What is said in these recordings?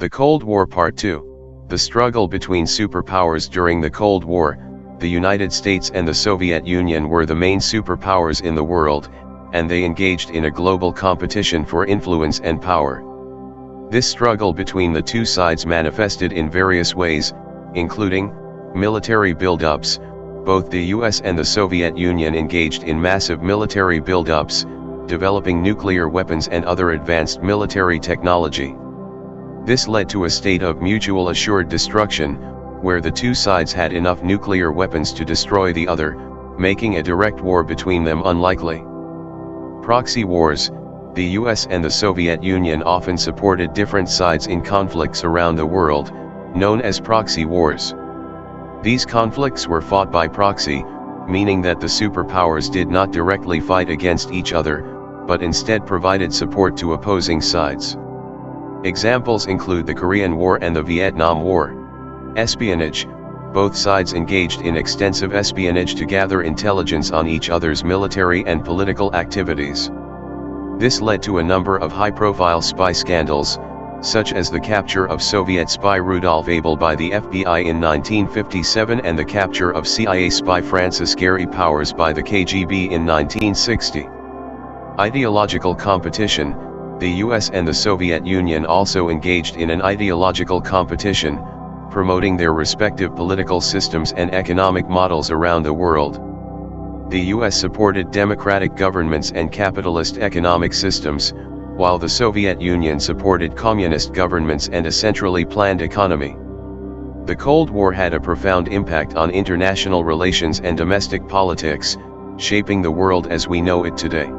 The Cold War Part 2. The struggle between superpowers during the Cold War. The United States and the Soviet Union were the main superpowers in the world, and they engaged in a global competition for influence and power. This struggle between the two sides manifested in various ways, including military buildups. Both the US and the Soviet Union engaged in massive military buildups, developing nuclear weapons and other advanced military technology. This led to a state of mutual assured destruction, where the two sides had enough nuclear weapons to destroy the other, making a direct war between them unlikely. Proxy wars. The US and the Soviet Union often supported different sides in conflicts around the world, known as proxy wars. These conflicts were fought by proxy, meaning that the superpowers did not directly fight against each other, but instead provided support to opposing sides. Examples include the Korean War and the Vietnam War. Espionage. Both sides engaged in extensive espionage to gather intelligence on each other's military and political activities. This led to a number of high-profile spy scandals, such as the capture of Soviet spy Rudolf Abel by the FBI in 1957 and the capture of CIA spy Francis Gary Powers by the KGB in 1960. Ideological competition. The US and the Soviet Union also engaged in an ideological competition, promoting their respective political systems and economic models around the world. The US supported democratic governments and capitalist economic systems, while the Soviet Union supported communist governments and a centrally planned economy. The Cold War had a profound impact on international relations and domestic politics, shaping the world as we know it today.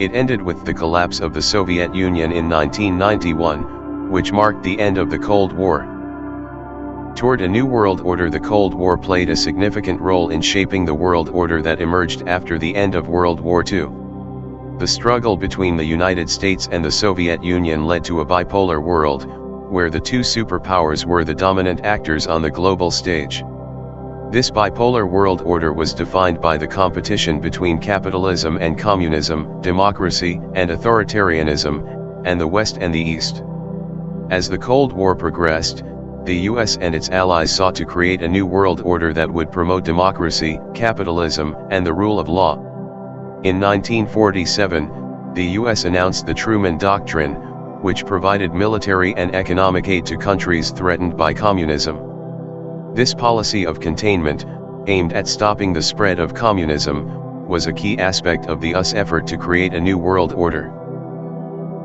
It ended with the collapse of the Soviet Union in 1991, which marked the end of the Cold War. Toward a new world order. The Cold War played a significant role in shaping the world order that emerged after the end of World War II. The struggle between the United States and the Soviet Union led to a bipolar world, where the two superpowers were the dominant actors on the global stage. This bipolar world order was defined by the competition between capitalism and communism, democracy and authoritarianism, and the West and the East. As the Cold War progressed, the US and its allies sought to create a new world order that would promote democracy, capitalism, and the rule of law. In 1947, the US announced the Truman Doctrine, which provided military and economic aid to countries threatened by communism. This policy of containment, aimed at stopping the spread of communism, was a key aspect of the US effort to create a new world order.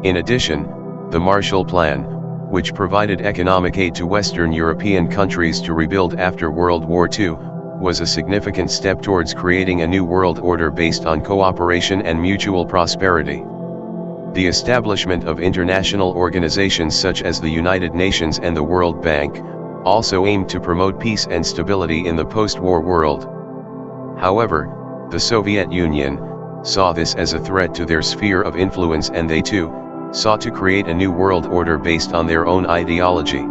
In addition, the Marshall Plan, which provided economic aid to Western European countries to rebuild after World War II, was a significant step towards creating a new world order based on cooperation and mutual prosperity. The establishment of international organizations such as the United Nations and the World Bank also aimed to promote peace and stability in the post-war world. However, the Soviet Union saw this as a threat to their sphere of influence, and they too sought to create a new world order based on their own ideology.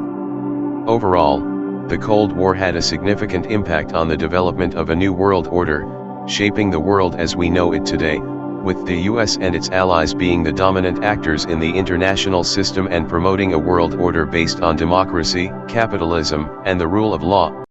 Overall, the Cold War had a significant impact on the development of a new world order, shaping the world as we know it today, with the US and its allies being the dominant actors in the international system and promoting a world order based on democracy, capitalism, and the rule of law.